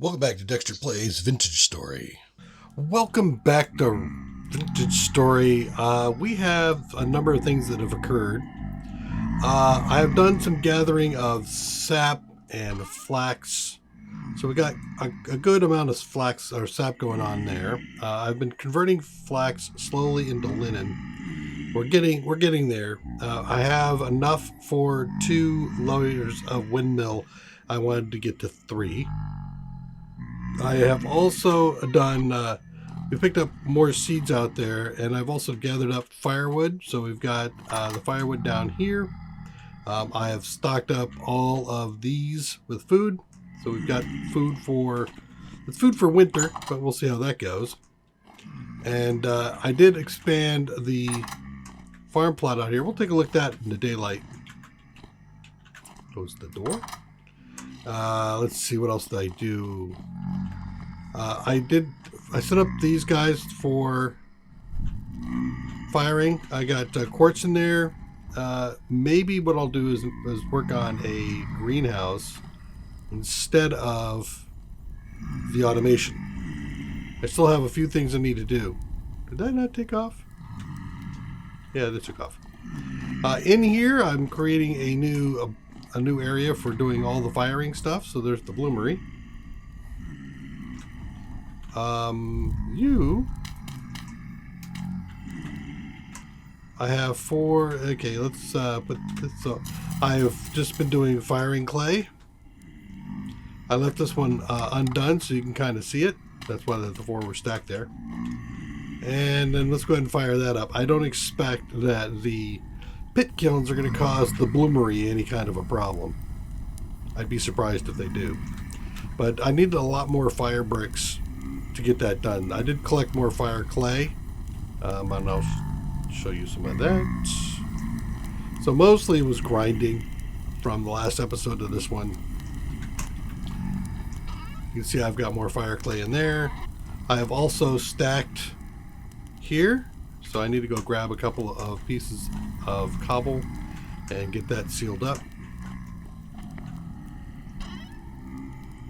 Welcome back to Dexter Plays Vintage Story. Welcome back to Vintage Story. We have a number of things that have occurred. I have done some gathering of sap and flax. So we got a good amount of flax or sap going on there. I've been converting flax slowly into linen. We're getting there. I have enough for 2 layers of windmill. I wanted to get to 3. I have also done, we picked up more seeds out there, and I've also gathered up firewood. So we've got the firewood down here. I have stocked up all of these with food. So we've got food for winter, but we'll see how that goes. And I did expand the farm plot out here. We'll take a look at that in the daylight. Close the door. Let's see, what else did I do? I set up these guys for firing. I got quartz in there. Maybe what I'll do is work on a greenhouse instead of the automation. I still have a few things I need to do. Did that not take off? Yeah, that took off. In here, I'm creating a new area for doing all the firing stuff. So there's the bloomery. I have 4. Okay, let's put this up. I have just been doing firing clay. I left this one undone so you can kind of see it. That's why the 4 were stacked there. And then let's go ahead and fire that up. I don't expect that the pit kilns are going to cause the bloomery any kind of a problem. I'd be surprised if they do. But I needed a lot more fire bricks to get that done. I did collect more fire clay, and I'll show you some of that. So mostly it was grinding from the last episode to this one. You can see I've got more fire clay in there. I have also stacked here, so I need to go grab a couple of pieces of cobble and get that sealed up.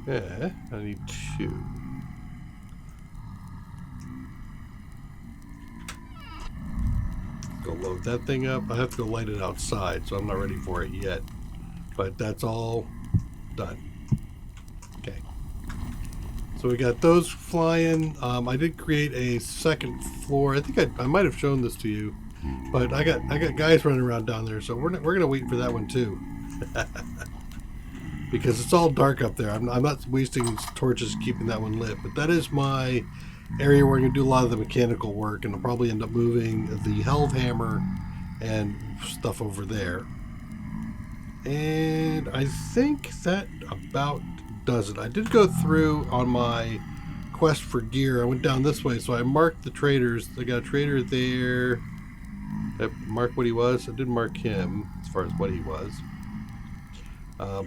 Yeah, I need 2. Go load that thing up. I have to go light it outside, so I'm not ready for it yet. But that's all done. Okay. So we got those flying. I did create a second floor. I think I might have shown this to you, but I got guys running around down there, so we're gonna wait for that one too. Because it's all dark up there. I'm not wasting torches keeping that one lit, but that is my area where I'm going to do a lot of the mechanical work, and I'll probably end up moving the helve hammer and stuff over there. And I think that about does it. I did go through on my quest for gear. I went down this way, so I marked the traders. I got a trader there. I marked what he was. I did mark him as far as what he was.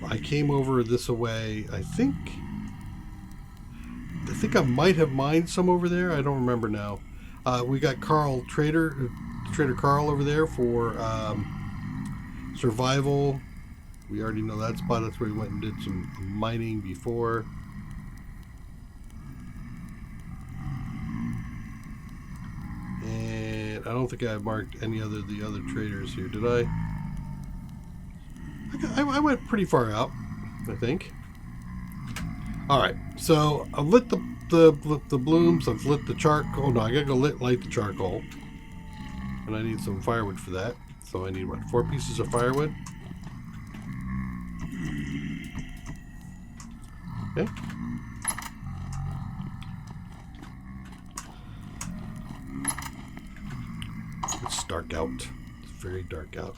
I came over this way. I think I might have mined some over there. I don't remember now. We got Trader Carl over there for survival. We already know that spot. That's where we went and did some mining before. And I don't think I marked any of the other traders here, did I? I went pretty far out, I think. Alright, so I've lit the blooms, I've lit the charcoal. No, I gotta go light the charcoal. And I need some firewood for that. So I need, what, 4 pieces of firewood? Okay. It's dark out. It's very dark out.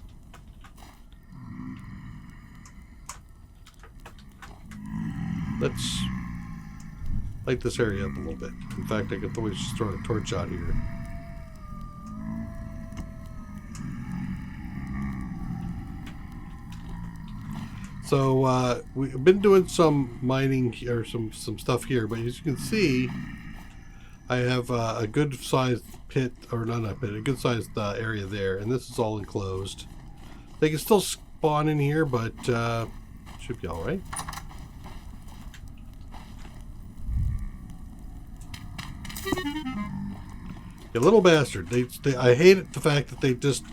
Let's light this area up a little bit. In fact, I could always just throw a torch out here. So we've been doing some mining or some stuff here, but as you can see, I have a good sized pit, or not a pit, a good sized area there, and this is all enclosed. They can still spawn in here, but should be all right. You little bastard. I hate the fact that they just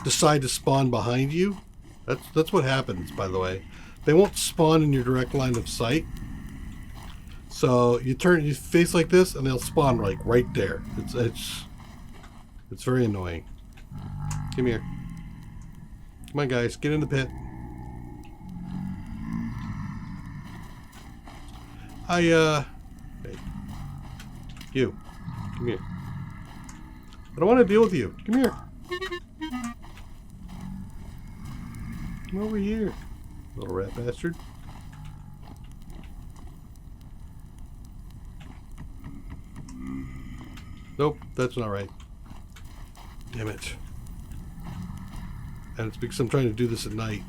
decide to spawn behind you. That's what happens, by the way. They won't spawn in your direct line of sight. So you turn your face like this, and they'll spawn like right there. It's very annoying. Come here. Come on, guys, get in the pit. Hey, you, come here. I don't want to deal with you. Come here. Come over here, little rat bastard. Nope, that's not right. Damn it. And it's because I'm trying to do this at night.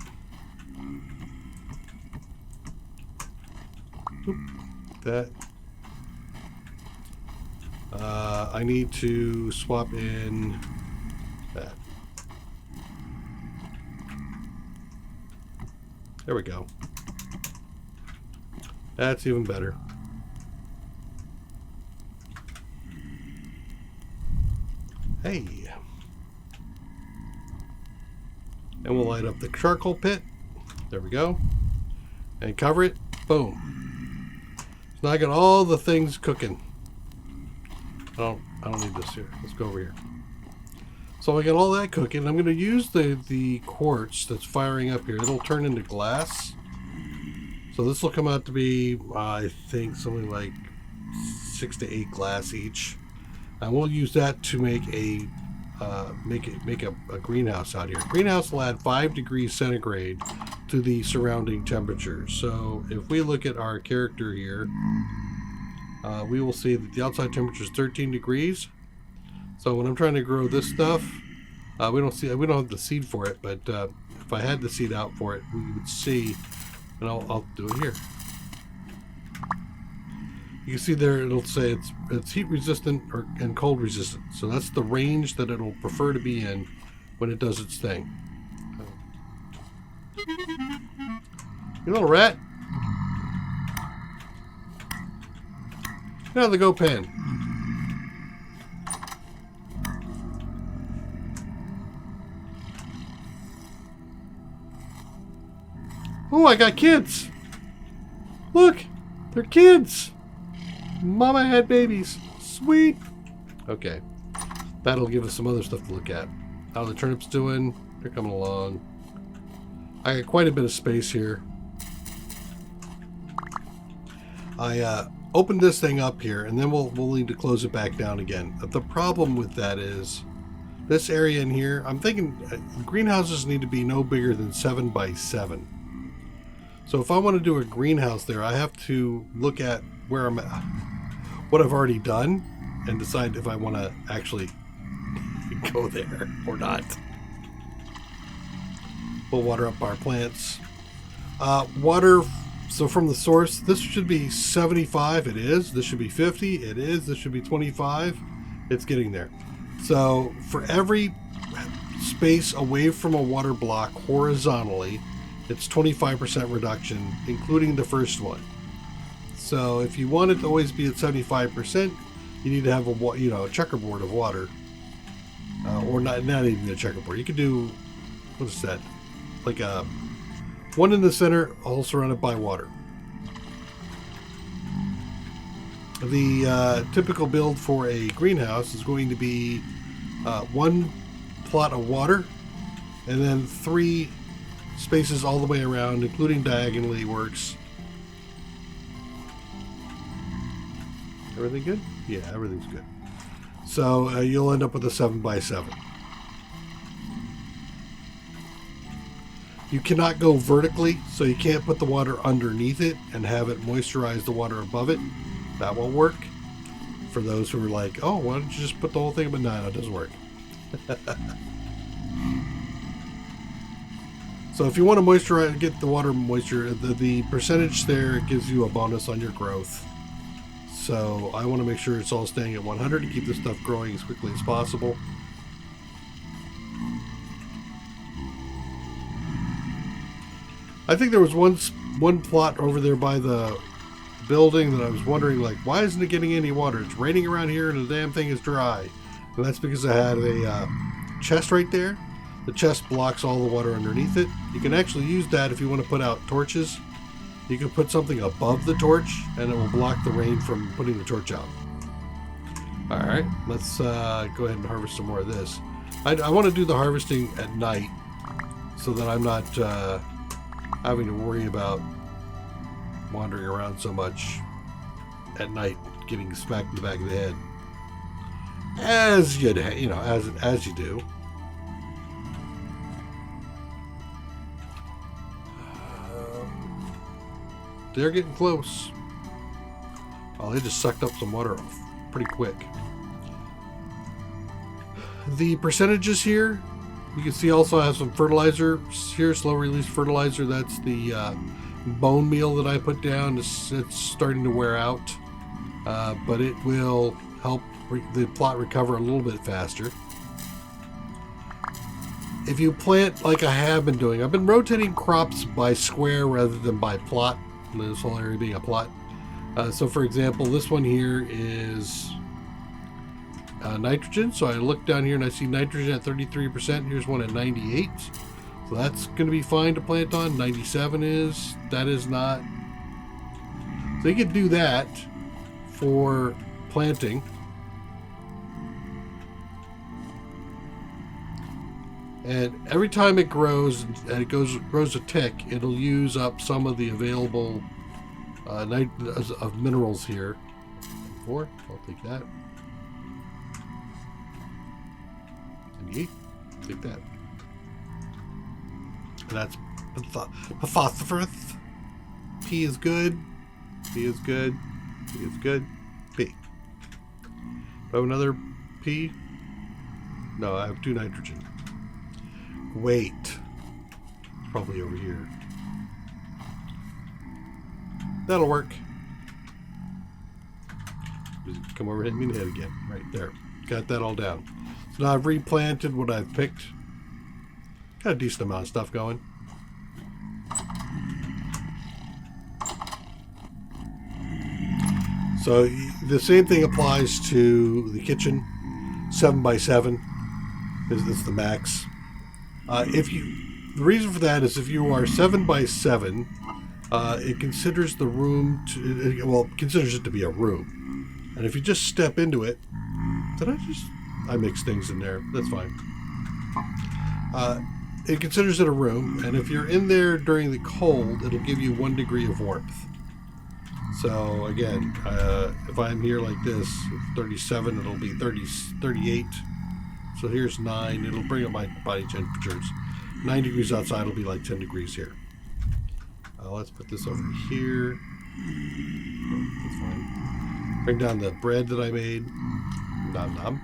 Oop, that. I need to swap in that. There we go. That's even better. Hey. And we'll light up the charcoal pit. There we go. And cover it. Boom. So now I got all the things cooking. I don't need this here. Let's go over here. So I got all that cooking. I'm going to use the quartz that's firing up here. It'll turn into glass. So this will come out to be, I think, something like 6 to 8 glass each. And we'll use that to make a greenhouse out here. Greenhouse will add 5 degrees centigrade to the surrounding temperature. So if we look at our character here, we will see that the outside temperature is 13 degrees. So when I'm trying to grow this stuff, we don't have the seed for it, but if I had the seed out for it, we would see, and I'll do it here. You can see there it'll say it's heat resistant and cold resistant. So that's the range that it'll prefer to be in when it does its thing. You little rat. Get out of the go pen. Oh, I got kids. Look, they're kids. Mama had babies. Sweet. Okay. That'll give us some other stuff to look at. How are the turnips doing? They're coming along. I got quite a bit of space here. I opened this thing up here, and then we'll need to close it back down again. The problem with that is this area in here, I'm thinking greenhouses need to be no bigger than 7 by 7. So if I want to do a greenhouse there, I have to look at where I'm at, what I've already done, and decide if I want to actually go there or not. We'll water up our plants. Water, so from the source, this should be 75. It is. This should be 50. It is. This should be 25. It's getting there. So for every space away from a water block horizontally, it's 25% reduction, including the first one. So if you want it to always be at 75%, you need to have a checkerboard of water, or not even a checkerboard. You could do, what is that? Like a one in the center, all surrounded by water. The typical build for a greenhouse is going to be 1 plot of water, and then 3 spaces all the way around, including diagonally works. Everything good? Yeah, everything's good. So you'll end up with a 7 by 7. You cannot go vertically, so you can't put the water underneath it and have it moisturize the water above it. That won't work. For those who are like, oh, why don't you just put the whole thing? But no, it doesn't work. So if you want to moisturize, get the water moisture, the percentage there gives you a bonus on your growth. So I want to make sure it's all staying at 100 to keep this stuff growing as quickly as possible. I think there was one plot over there by the building that I was wondering, like, why isn't it getting any water? It's raining around here and the damn thing is dry. And that's because I had a chest right there. The chest blocks all the water underneath it. You can actually use that if you want to put out torches. You can put something above the torch and it will block the rain from putting the torch out. Alright, let's go ahead and harvest some more of this. I want to do the harvesting at night so that I'm not having to worry about wandering around so much at night, getting smacked in the back of the head. As you know, as you do. They're getting close. Oh, they just sucked up some water pretty quick. The percentages here, you can see also I have some fertilizer here, slow release fertilizer. That's the bone meal that I put down. It's starting to wear out, but it will help the plot recover a little bit faster. If you plant like I have been doing, I've been rotating crops by square rather than by plot, this whole area being a plot. So for example, this one here is nitrogen. So I look down here and I see nitrogen at 33%. Here's one at 98. So that's going to be fine to plant on. 97 is. That is not. So you can do that for planting. And every time it grows, and it grows a tick, it'll use up some of the available of minerals here. 4, I'll take that. 98, take that. And that's phosphorus. P is good. P is good. P is good. P. Do I have another P? No, I have 2 nitrogen. Wait. It's probably over here. That'll work. Just come over and hit me in the head again. Right there. Got that all down. So now I've replanted what I've picked. Got a decent amount of stuff going. So the same thing applies to the kitchen. 7x7 is the max. The reason for that is if you are 7x7, it considers the room it considers it to be a room. And if you just step into it, I mix things in there. That's fine. It considers it a room, and if you're in there during the cold, it'll give you 1 degree of warmth. So again, if I'm here like this, 37, it'll be 38. So here's 9. It'll bring up my body temperatures. 9 degrees outside will be like 10 degrees here. Let's put this over here. Oh, that's fine. Bring down the bread that I made. Nom nom.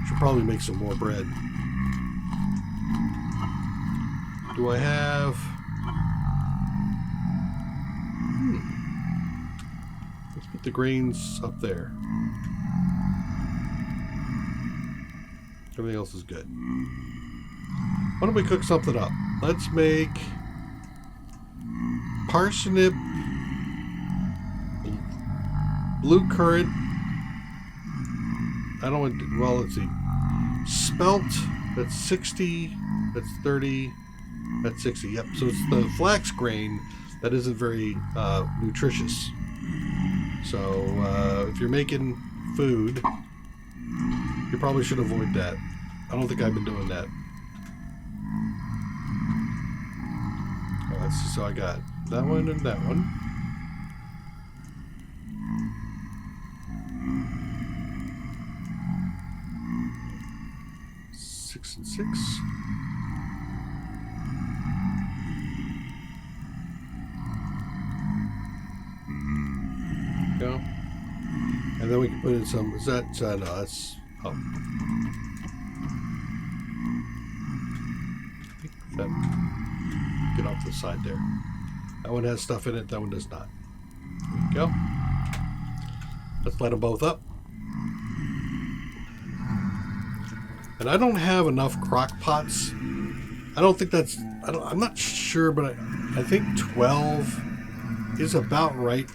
Should probably make some more bread. Do I have... Let's put the grains up there. Everything else is good. Why don't we cook something up? Let's make parsnip, blue currant. I don't want to, well, let's see. Spelt, that's 60, that's 30, that's 60. Yep, so it's the flax grain that isn't very nutritious. So if you're making food, you probably should avoid that. I don't think I've been doing that. Let's see, so I got that one and that one. Six and 6. Go. And then we can put in some, is that, no, that's, oh. Get off the side there. That one has stuff in it, that one does not. There you go. Let's light them both up. And I don't have enough crock pots. I don't think that's, I'm not sure, but I think 12 is about right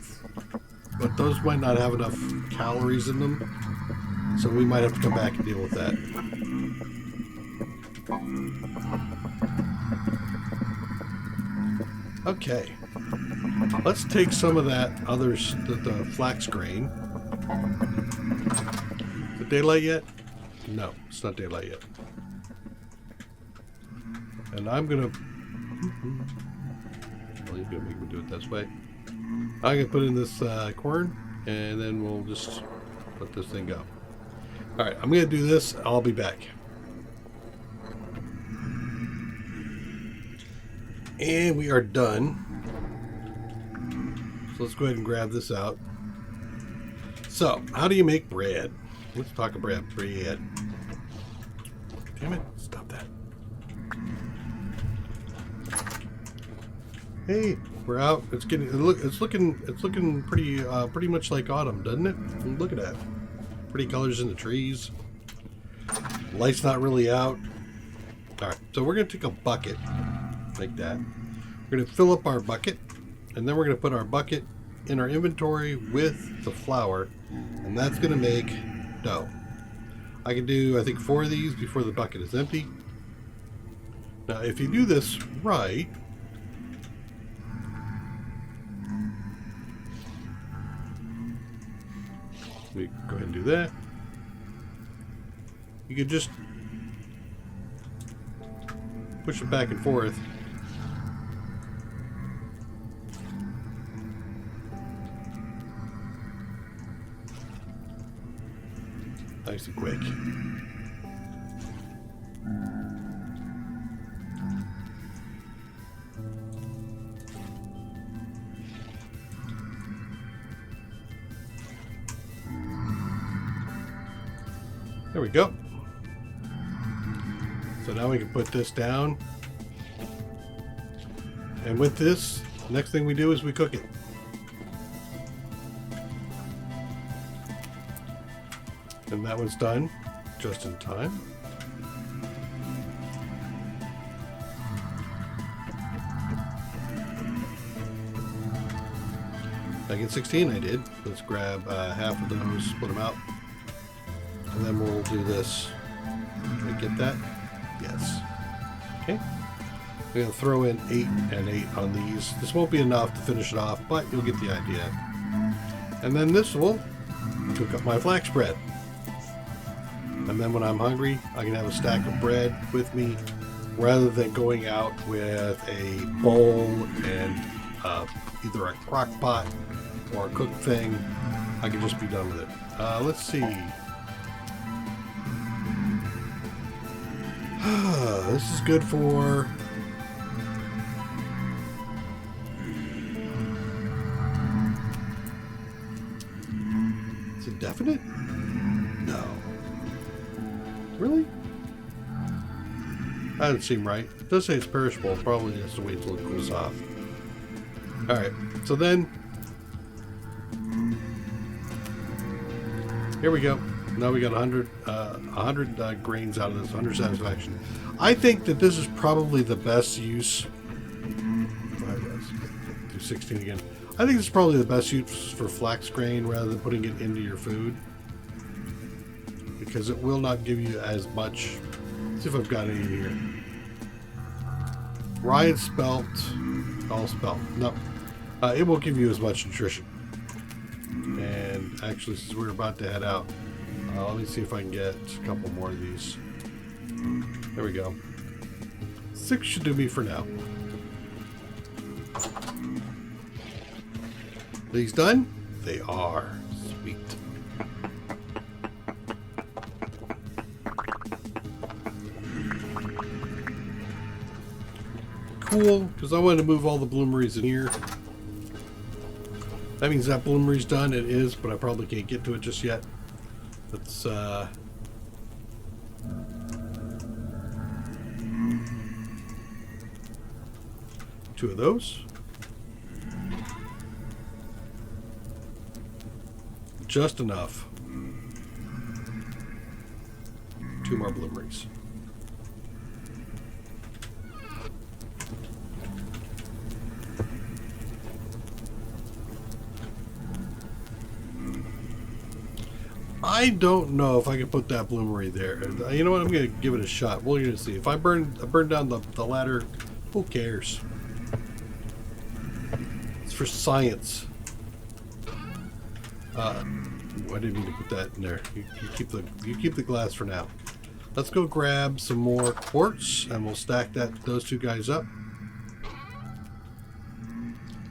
but those might not have enough calories in them, so we might have to come back and deal with that. Okay, let's take some of that the flax grain. Is it daylight yet? No, it's not daylight yet. And I'm gonna... Well, he's gonna make me do it this way. I'm gonna put in this corn, and then we'll just let this thing go. Alright, I'm gonna do this. I'll be back. And we are done. So let's go ahead and grab this out. So, how do you make bread? Let's talk about bread. Damn it, stop that. Hey, we're out. It's looking pretty much like autumn, doesn't it? Look at that. Pretty colors in the trees. Light's not really out. Alright, so we're gonna take a bucket like that. We're going to fill up our bucket, and then we're going to put our bucket in our inventory with the flour, and that's going to make dough. I can do, I think, 4 of these before the bucket is empty. Now, if you do this right, we go ahead and do that. You could just push it back and forth. Nice and quick. There we go. So now we can put this down. And with this, next thing we do is we cook it. And that one's done just in time. Back in 16 I did. Let's grab half of those, split them out. And then we'll do this. Can I get that? Yes. Okay. We're going to throw in 8 and 8 on these. This won't be enough to finish it off, but you'll get the idea. And then this will cook up my flax bread. And then when I'm hungry, I can have a stack of bread with me rather than going out with a bowl and either a crock pot or a cooked thing. I can just be done with it. Let's see. This is good for... Is it definite? No. Really? That doesn't seem right. It does say it's perishable. Probably has to wait till it cools off. Alright, so then... Here we go. Now we got 100 grains out of this, 100 satisfaction. I think that this is probably the best use. Do 16 again. I think this is probably the best use for flax grain rather than putting it into your food, because it will not give you as much. Let's see if I've got any here. Rye and spelt, all spelt. No, it won't give you as much nutrition. And actually, since we're about to head out, let me see if I can get a couple more of these. There we go. 6 should do me for now. These done? They are. Sweet. Cool, because I wanted to move all the bloomeries in here. That means that bloomery's done. It is, but I probably can't get to it just yet. Let's 2 of those. Just enough. 2 more bloomeries. I don't know if I can put that bloomery there. You know what? I'm going to give it a shot. We're going to see. If I burn down the ladder, who cares? It's for science. I didn't mean to put that in there. You keep the glass for now. Let's go grab some more quartz, and we'll stack those two guys up.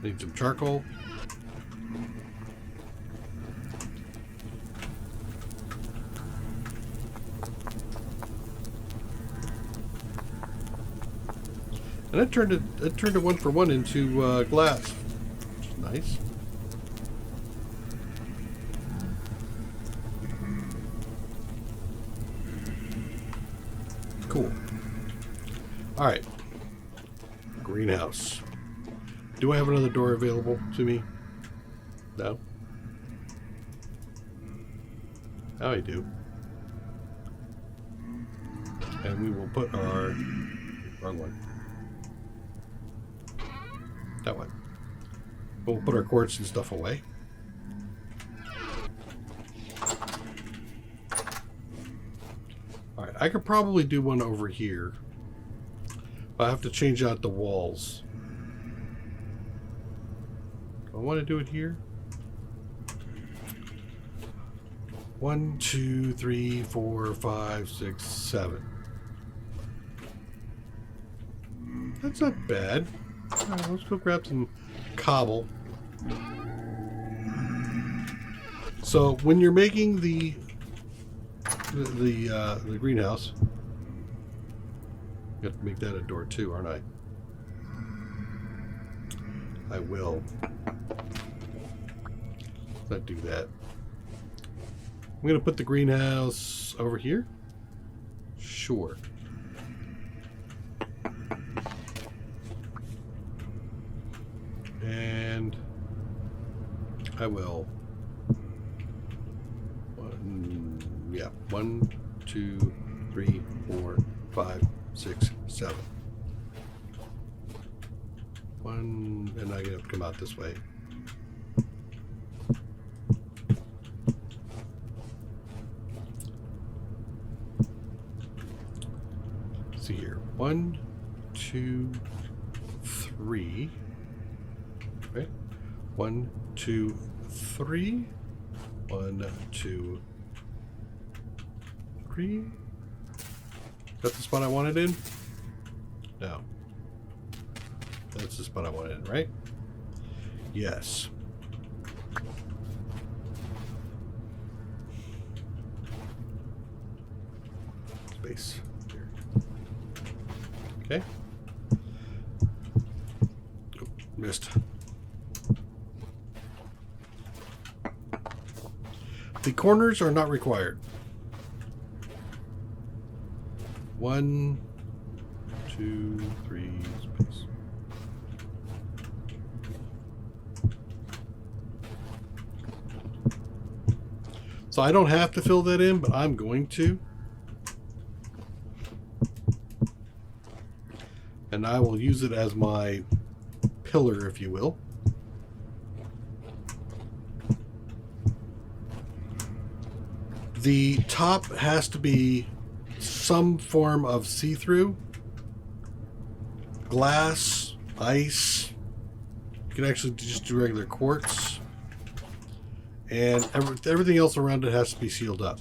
Need some charcoal. And it turned a 1-for-1 into glass. Which is nice. Cool. All right. Greenhouse. Do I have another door available to me? No. Now I do. And we will put our... Wrong one. That one. We'll put our quartz and stuff away. Alright, I could probably do one over here. But I have to change out the walls. Do I want to do it here? 1, 2, 3, 4, 5, 6, 7. That's not bad. Right, let's go grab some cobble. So when you're making the greenhouse, you have to make that a door too, aren't I? I will. Let's do that. I'm going to put the greenhouse over here. Sure. And I will. 1, 2, 3, 4, 5, 6, 7. 1, and I have to come out this way. Let's see here. 1, 2, 3. Okay. 1, 2, 3. 1, 2, 3. That's the spot I wanted in? No. That's the spot I wanted in, right? Yes. Space. Here. Okay. Oh, missed. The corners are not required. 1, 2, 3, space. So I don't have to fill that in, but I'm going to. And I will use it as my pillar, if you will. The top has to be some form of see-through. Glass, ice. You can actually just do regular quartz. And everything else around it has to be sealed up.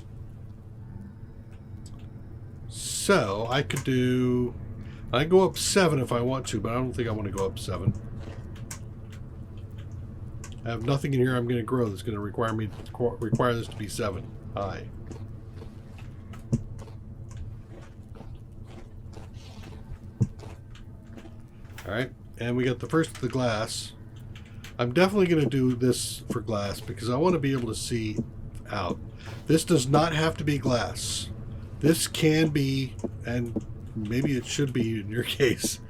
So I could do... I go up 7 if I want to, but I don't think I want to go up 7. I have nothing in here I'm going to grow that's going to require this to be 7 high. Alright, and we got the first of the glass. I'm definitely going to do this for glass because I want to be able to see out. This does not have to be glass. This can be, and maybe it should be in your case,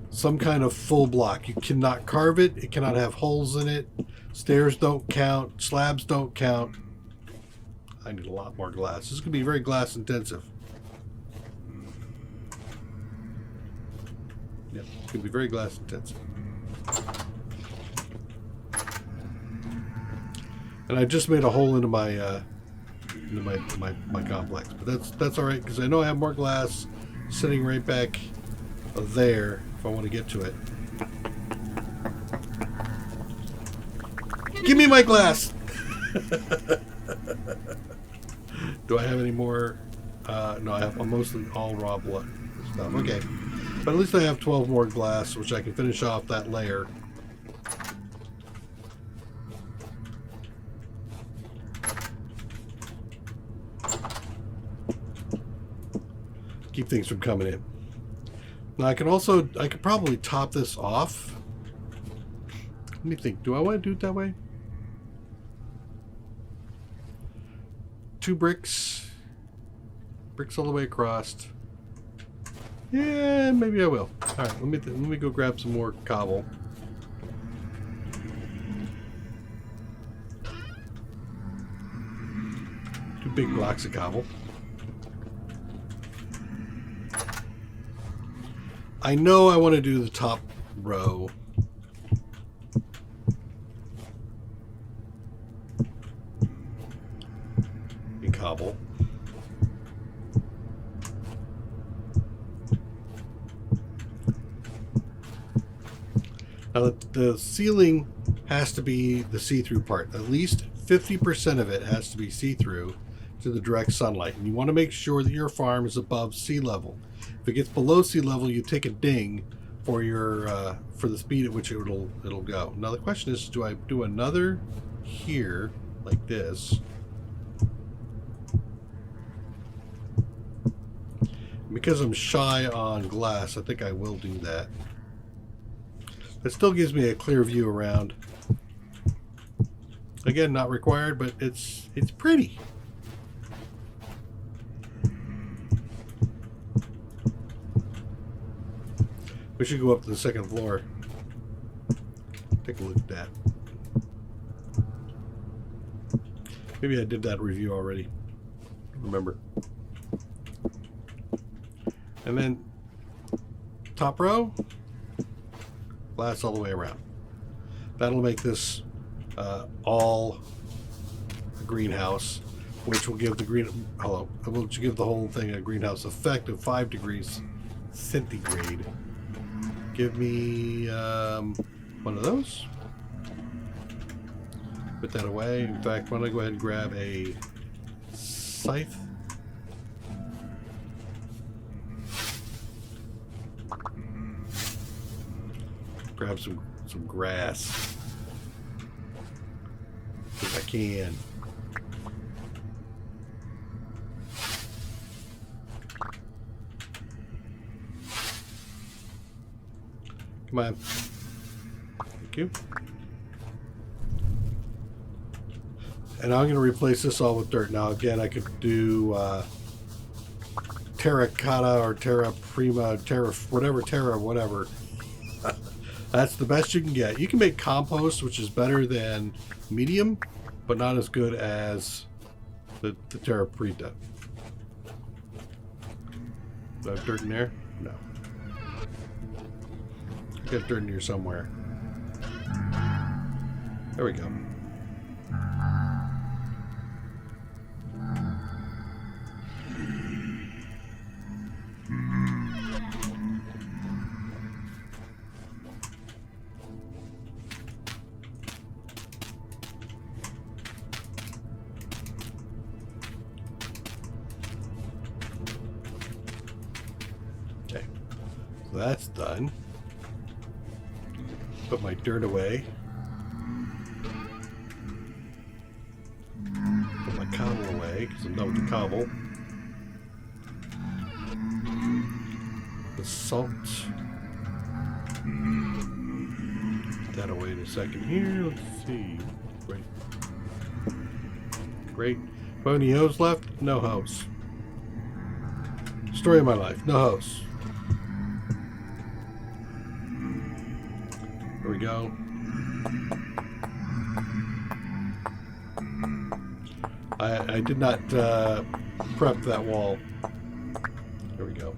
some kind of full block. You cannot carve it. It cannot have holes in it. Stairs don't count. Slabs don't count. I need a lot more glass. This is going to be very glass intensive. Yep, it's going to be very glass intensive. And I just made a hole into my my complex, but that's all right because I know I have more glass sitting right back there if I want to get to it. Give me my glass. Do I have any more? No, I have mostly all raw blood stuff. Okay, but at least I have 12 more glass, which I can finish off that layer. Keep things from coming in. Now I could probably top this off. Let me think. Do I want to do it that way? 2 bricks all the way across. Yeah, maybe I will. All right, let me go grab some more cobble. Two big blocks of cobble. I know I want to do the top row. In cobble. Now the ceiling has to be the see-through part. At least 50% of it has to be see-through to the direct sunlight. And you want to make sure that your farm is above sea level. If it gets below sea level, you take a ding for your for the speed at which it'll go. Now the question is, do I do another here like this? Because I'm shy on glass, I think I will do that. It still gives me a clear view around. Again, not required, but it's pretty. We should go up to the second floor. Take a look at that. Maybe I did that review already. Remember. And then top row, glass all the way around. That'll make this all a greenhouse, which will give the which will give the whole thing a greenhouse effect of 5 degrees centigrade. Give me one of those. Put that away. In fact, why don't I go ahead and grab a scythe? Grab some grass. If I can. Come on. Thank you. And I'm going to replace this all with dirt. Now, again, I could do terracotta or terra prima, whatever. That's the best you can get. You can make compost, which is better than medium, but not as good as the terra preta. Do I have dirt in there? No. Got dirt in here somewhere. There we go. Okay, so that's done. Put my dirt away. Put my cobble away because I'm done with the cobble. The salt. Put that away in a second here. Let's see. Great. Great. Do I have any hose left? No hose. Story of my life. No hose. There we go. I did not prep that wall. There we go.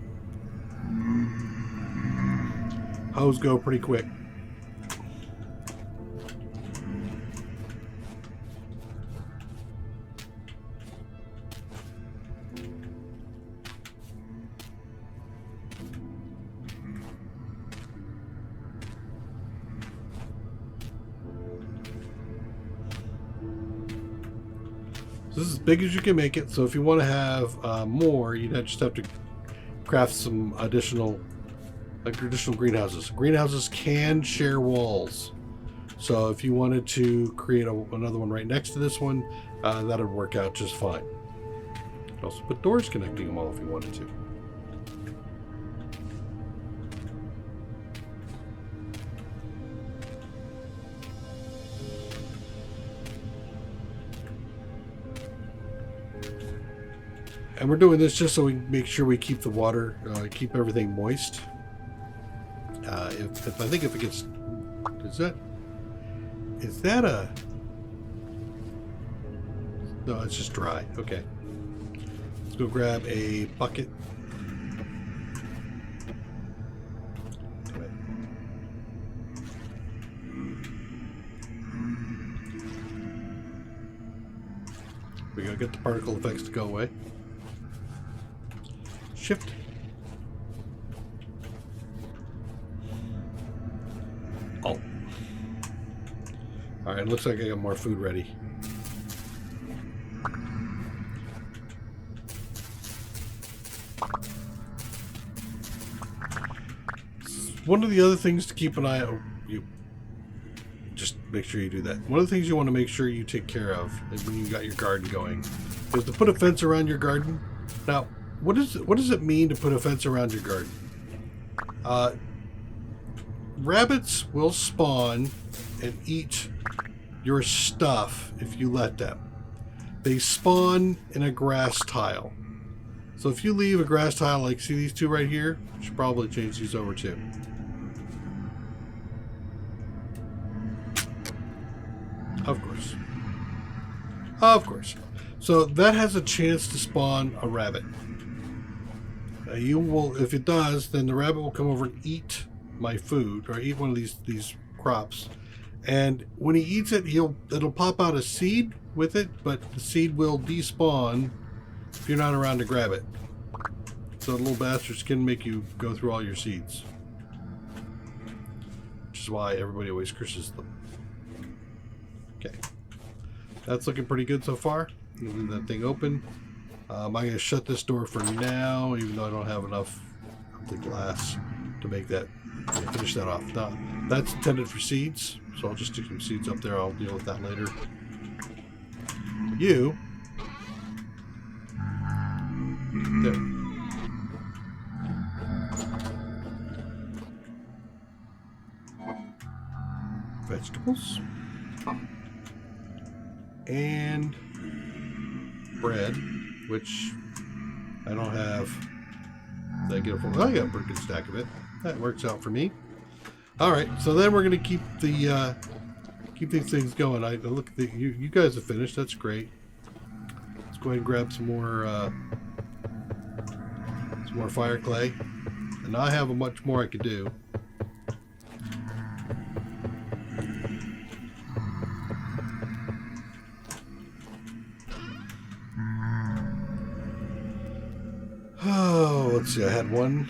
Hose go pretty quick. So this is as big as you can make it. So if you want to have more, you'd just have to craft some additional, like traditional greenhouses. Greenhouses can share walls. So if you wanted to create another one right next to this one, that would work out just fine. You could also put doors connecting them all if you wanted to. And we're doing this just so we make sure we keep the water, keep everything moist. If I think if it gets, is that a? No, it's just dry. Okay. Let's go grab a bucket. We gotta get the particle effects to go away. Shift. Oh. Alright, looks like I got more food ready. One of the other things to keep an eye out, you just make sure you do that. One of the things you want to make sure you take care of when you got your garden going is to put a fence around your garden. Now, what does it mean to put a fence around your garden? Rabbits will spawn and eat your stuff if you let them. They spawn in a grass tile. So if you leave a grass tile, like see these two right here, you should probably change these over too. Of course. Of course. So that has a chance to spawn a rabbit. You will, if it does, then the rabbit will come over and eat my food, or eat one of these crops. And when he eats it, it'll pop out a seed with it, but the seed will despawn if you're not around to grab it. So the little bastards can make you go through all your seeds, which is why everybody always curses them. Okay, that's looking pretty good so far. Leave that thing open. I'm going to shut this door for now, even though I don't have enough of the glass to make that, finish that off. Now, that's intended for seeds, so I'll just stick some seeds up there. I'll deal with that later. You. There. Vegetables. And bread, which I don't have. I get from, I got a pretty good stack of it. That works out for me. All right, so then we're gonna keep the keep these things going. I look at you guys have finished. That's great. Let's go ahead and grab some more fire clay, and I have a much more I could do. Oh, let's see. I had one,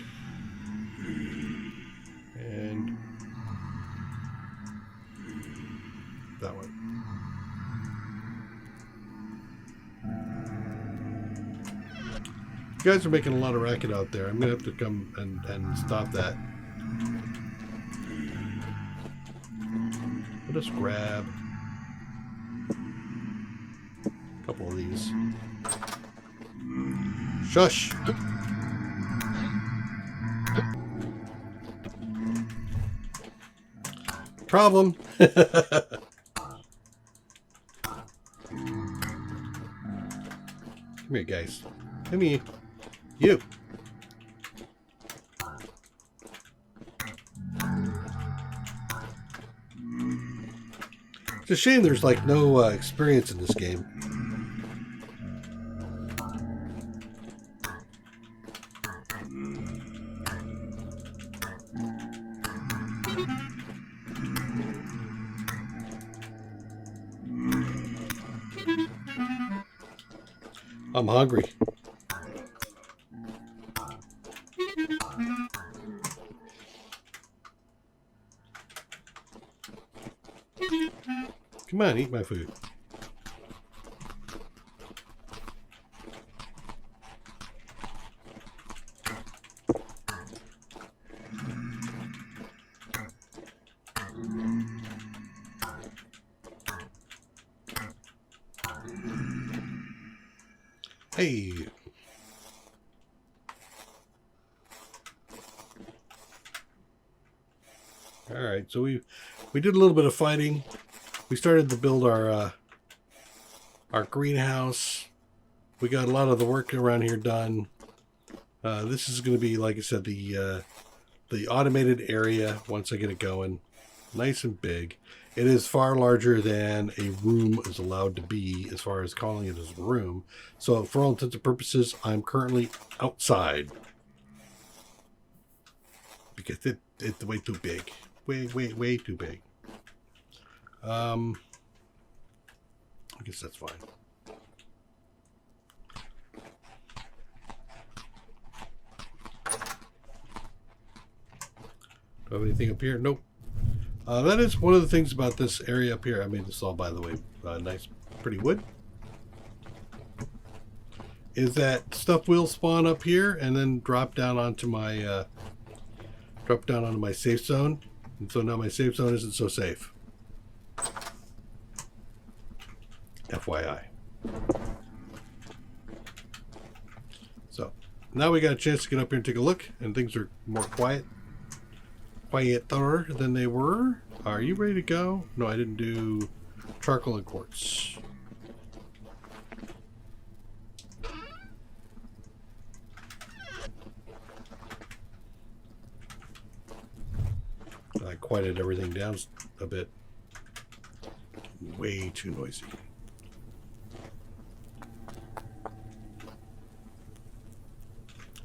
and that one. You guys are making a lot of racket out there. I'm gonna have to come and stop that. I'll just grab a couple of these. Shush! Problem. Come here, guys. Come here. You. It's a shame there's like no experience in this game. I'm hungry. Come on, eat my food. Hey. All right, so we did a little bit of fighting. We started to build our greenhouse. We got a lot of the work around here done. This is going to be, like I said, the automated area once I get it going. Nice and big. It is far larger than a room is allowed to be as far as calling it as a room. So for all intents and purposes, I'm currently outside. Because it's way too big. Way too big. I guess that's fine. Do I have anything up here? Nope. That is one of the things about this area up here. I made this all, by the way, nice, pretty wood. Is that stuff will spawn up here and then drop down onto my safe zone, and so now my safe zone isn't so safe. FYI. So now we got a chance to get up here and take a look, and things are more quieter than they were. Are you ready to go? No, I didn't do charcoal and quartz. I quieted everything down a bit. Way too noisy.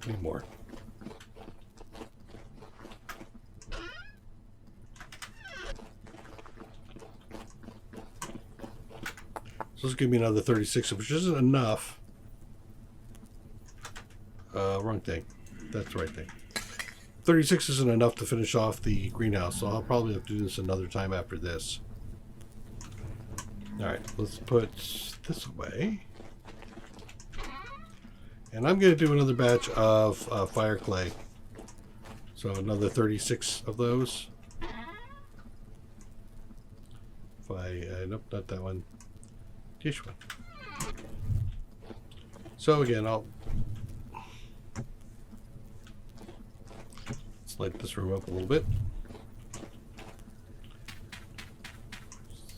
Need more. So this will give me another 36, which isn't enough. Wrong thing. That's the right thing. 36 isn't enough to finish off the greenhouse, so I'll probably have to do this another time after this. Alright, let's put this away. And I'm going to do another batch of fire clay. So another 36 of those. Nope, not that one. This one. So again, let's light this room up a little bit.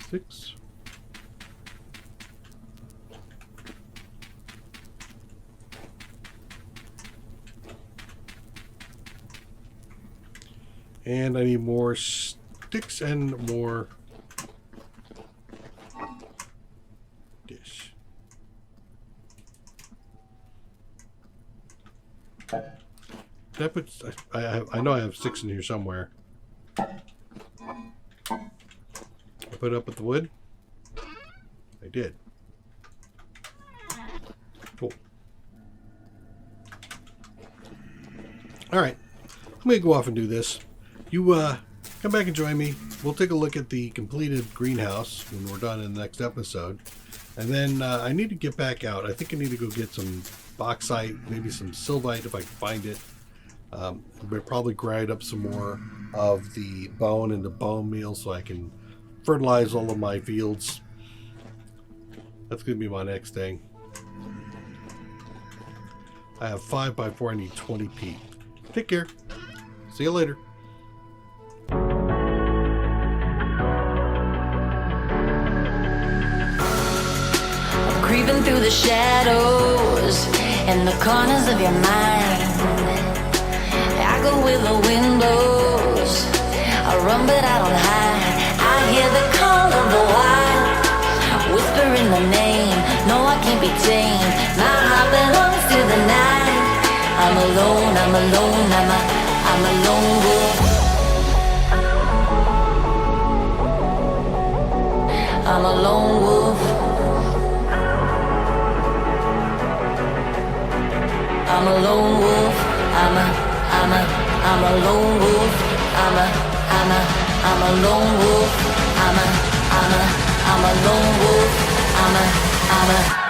6. And I need more sticks and more dish. Did I put? I know I have sticks in here somewhere. I put up with the wood. I did. Cool. All right, I'm gonna go off and do this. You come back and join me. We'll take a look at the completed greenhouse when we're done in the next episode. And then I need to get back out. I think I need to go get some bauxite, maybe some sylvite if I can find it. We'll probably grind up some more of the bone into bone meal so I can fertilize all of my fields. That's going to be my next thing. I have 5x4. I need 20p. Take care. See you later. Creeping through the shadows and the corners of your mind. I go with the wind blows. I run but I don't hide. I hear the call of the wild, whispering the name. No, I can't be tamed. My heart belongs to the night. I'm alone, I'm alone, I'm a lone wolf. I'm a lone wolf. I'm a lone wolf. I'm a lone wolf. I'm a lone wolf. I'm a lone wolf. I'm a